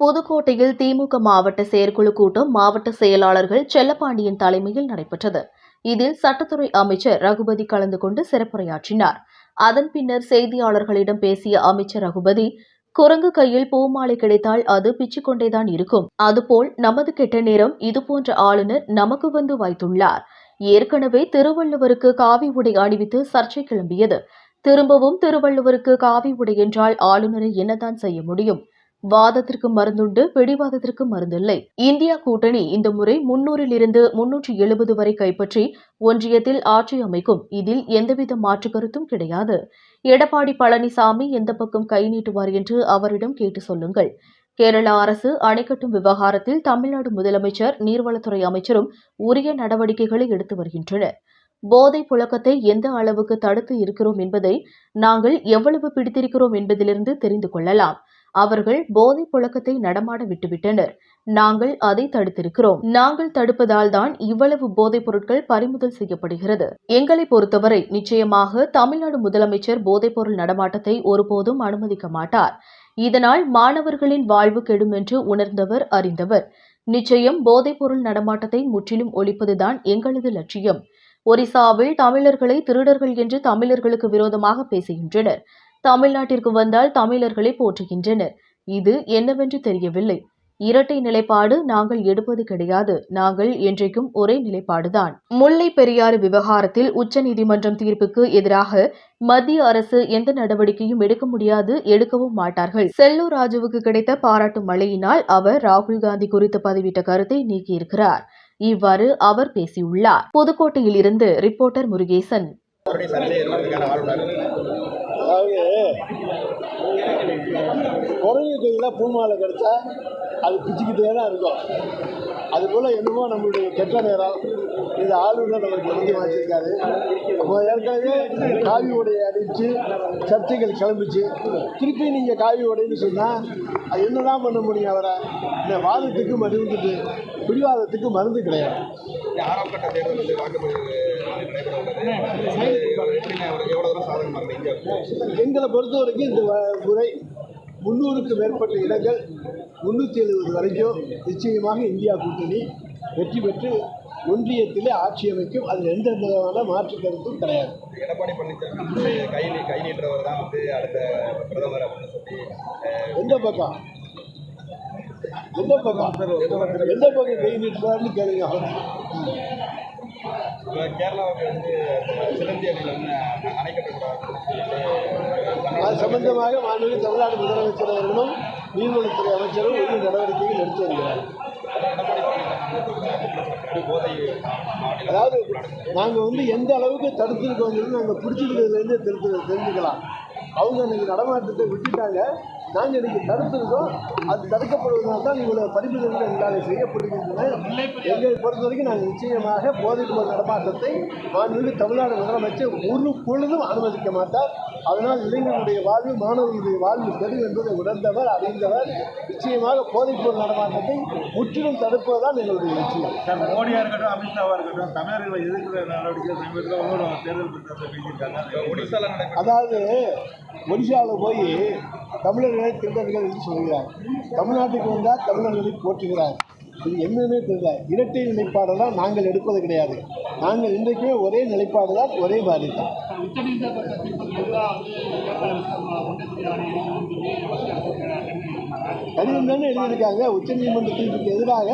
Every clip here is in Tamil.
புதுக்கோட்டையில் திமுக மாவட்ட செயற்குழு கூட்டம் மாவட்ட செயலாளர்கள் செல்லப்பாண்டியன் தலைமையில் நடைபெற்றது. இதில் சட்டத்துறை அமைச்சர் ரகுபதி கலந்து கொண்டு சிறப்புரையாற்றினார். அதன் பின்னர் செய்தியாளர்களிடம் பேசிய அமைச்சர் ரகுபதி, குரங்கு கையில் பூமாலை கிடைத்தால் அது பிச்சுக்கொண்டேதான் இருக்கும். அதுபோல் நமது கெட்ட நேரம் இதுபோன்ற ஆளுநர் நமக்கு வந்து வாய்த்துள்ளார். ஏற்கனவே திருவள்ளுவருக்கு காவி உடை அணிவித்து சர்ச்சை கிளம்பியது. திரும்பவும் திருவள்ளுவருக்கு காவி உடை என்றால் ஆளுநரை என்னதான் செய்ய முடியும்? வாதத்திற்கு மருந்துண்டு, பிடிவாதத்திற்கு மருந்தில்லை. இந்தியா கூட்டணி இந்த முறை 300 இருந்து 370 வரை கைப்பற்றி ஒன்றியத்தில் ஆட்சி அமைக்கும். இதில் எந்தவித மாற்று கருத்தும் கிடையாது. எடப்பாடி பழனிசாமி எந்த பக்கம் கை நீட்டுவார் என்று அவரிடம் கேட்டு சொல்லுங்கள். கேரள அரசு அணை கட்டும் விவகாரத்தில் தமிழ்நாடு முதலமைச்சர், நீர்வளத்துறை அமைச்சரும் உரிய நடவடிக்கைகளை எடுத்து வருகின்றனர். போதை புழக்கத்தை எந்த அளவுக்கு தடுத்து இருக்கிறோம் என்பதை நாங்கள் எவ்வளவு பிடித்திருக்கிறோம் என்பதிலிருந்து தெரிந்து கொள்ளலாம். அவர்கள் போதை புழக்கத்தை நடமாட விட்டுவிட்டனர். நாங்கள் அதை தடுத்திருக்கிறோம். நாங்கள் தடுப்பதால் தான் இவ்வளவு போதைப் பொருட்கள் பறிமுதல் செய்யப்படுகிறது. எங்களை பொறுத்தவரை நிச்சயமாக தமிழ்நாடு முதலமைச்சர் போதைப்பொருள் நடமாட்டத்தை ஒருபோதும் அனுமதிக்க மாட்டார். இதனால் மாணவர்களின் வாழ்வு கெடும் என்று உணர்ந்தவர், அறிந்தவர். நிச்சயம் போதைப்பொருள் நடமாட்டத்தை முற்றிலும் ஒழிப்பதுதான் எங்களது லட்சியம். ஒரிசாவில் தமிழர்களை திருடர்கள் என்று தமிழர்களுக்கு விரோதமாக பேசுகின்றனர். தமிழ்நாட்டிற்கு வந்தால் தமிழர்களை போற்றுகின்றனர். இது என்னவென்று தெரியவில்லை. இரட்டை நிலைப்பாடு நாங்கள் எடுப்பது கிடையாது. நாங்கள் என்றைக்கும் ஒரே நிலைப்பாடுதான். முல்லை பெரியாறு விவகாரத்தில் உச்சநீதிமன்றம் தீர்ப்புக்கு எதிராக மத்திய அரசு எந்த நடவடிக்கையும் எடுக்க முடியாது, எடுக்கவும் மாட்டார்கள். செல்லூர் ராஜுவுக்கு கிடைத்த பாராட்டு மழையினால் அவர் ராகுல் காந்தி குறித்து பதிவிட்ட கருத்தை நீக்கியிருக்கிறார். இவ்வாறு அவர் பேசியுள்ளார். புதுக்கோட்டையில் இருந்து ரிப்போர்ட்டர் முருகேசன். குரங்கு கையில் பூமாலை கிடைச்சா அது பிச்சுக்கிட்டே தான் இருக்கும். அதுபோல் என்னமோ நம்மளுடைய கெட்ட நேரம் இந்த ஆளுநர் நமக்கு எழுதி வாங்கியிருக்காரு. அப்போ ஏற்கனவே காவி உடையை அடித்து சர்ச்சைகள் கிளம்பிச்சு. திருப்பி நீங்கள் காவி உடைன்னு சொன்னால் அது என்ன தான் பண்ண முடியும்? அவரை இந்த வாதத்துக்கு மருந்து, பிடிவாதத்துக்கு மருந்து கிடையாது. எங்களை பொறுத்த வரைக்கும் இந்த முறை 300க்கு மேற்பட்ட இடங்கள் 370 வரைக்கும் நிச்சயமாக இந்தியா கூட்டணி வெற்றி பெற்று ஒன்றியத்திலே ஆட்சி அமைக்கும். அதில் எந்த விதமான மாற்று கருத்தும் கிடையாது. எடப்பாடி பழனிசாமி கை நீட்டுறவர் தான் அடுத்த பிரதமர் அப்படின்னு சொல்லி எந்த பக்கம் கை நீட்டுறாருன்னு கேளுங்க. கேரளாவுக்கு சிலந்தி அணையில் அணை கட்டக்கூடாது. அது சம்பந்தமாக மாண்புமிகு தமிழ்நாடு முதலமைச்சர் அவர்களும் நீர்வளத்துறை அமைச்சரும் உரிய நடவடிக்கைகள் எடுத்து வருகிறார். அதாவது நாங்கள் எந்த அளவுக்கு தடுத்துருக்கோங்கிறது நாங்கள் பிடிச்சிருக்கிறதுலேருந்து தெரிஞ்சுக்கலாம். அவங்க இன்றைக்கி நடமாட்டத்தை விட்டுட்டாங்க. நாங்கள் இன்றைக்கி தடுத்திருக்கோம். அது தடுக்கப்படுவதால் தான் இவ்வளோ பரிந்துரைகள் எங்களால் செய்யப்படுகின்றன. எங்களை பொறுத்த வரைக்கும் நாங்கள் நிச்சயமாக போதைப்பொருள் நடமாட்டத்தை மாண்புமிகு தமிழ்நாடு முதலமைச்சர் ஒரு பொழுதும் அனுமதிக்க மாட்டார். அதனால் இளைஞர்களுடைய வாழ்வு, மாணவர்களுடைய வாழ்வு கெடும் என்பதை உணர்ந்தவர், அறிந்தவர். நிச்சயமாக போதைப்பொருள் நடமாட்டத்தை முற்றிலும் தடுப்பதுதான் எங்களுடைய லட்சியம். மோடியாக இருக்கட்டும், அமித்ஷாவாக இருக்கட்டும், தமிழர்களை எதிர்க்கிற நடவடிக்கை சமீபத்தில் தேர்தல் பேசியிருக்காங்க. அதாவது ஒடிசாவில் போய் தமிழர்களை திருடர்கள் என்று சொல்கிறார். தமிழ்நாட்டுக்கு வந்தால் தமிழர்களை போற்றுகிறார். இது என்னன்னே தெரியல. இரட்டை நிலைப்பாடு தான் நாங்கள் எடுப்பது கிடையாது. நாங்கள் இன்றைக்குமே ஒரே நிலைப்பாடு தான், ஒரே பாதி தான். கடிதம் தானே எழுதியிருக்காங்க. உச்சநீதிமன்றத்திற்கு எதிராக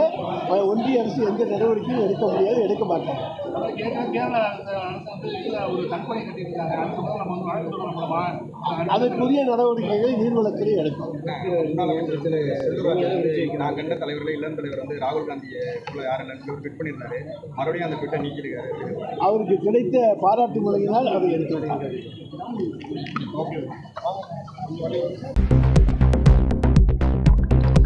ஒன்றிய அரசு எந்த நடவடிக்கையும் எடுக்க முடியாது, எடுக்க மாட்டாங்க. அதற்குரிய நடவடிக்கைகளை நீர்வளத்துறை எடுக்கும். நான் கண்ட தலைவர்கள் இளம் தலைவர் ராகுல் காந்தியை யாரும் ட்வீட் பண்ணியிருந்தாரு. மறுபடியும் அந்த ட்வீட்டை நீக்கியிருக்காரு. அவருக்கு கிடைத்த பாராட்டு மொழியினால் அதை எடுத்து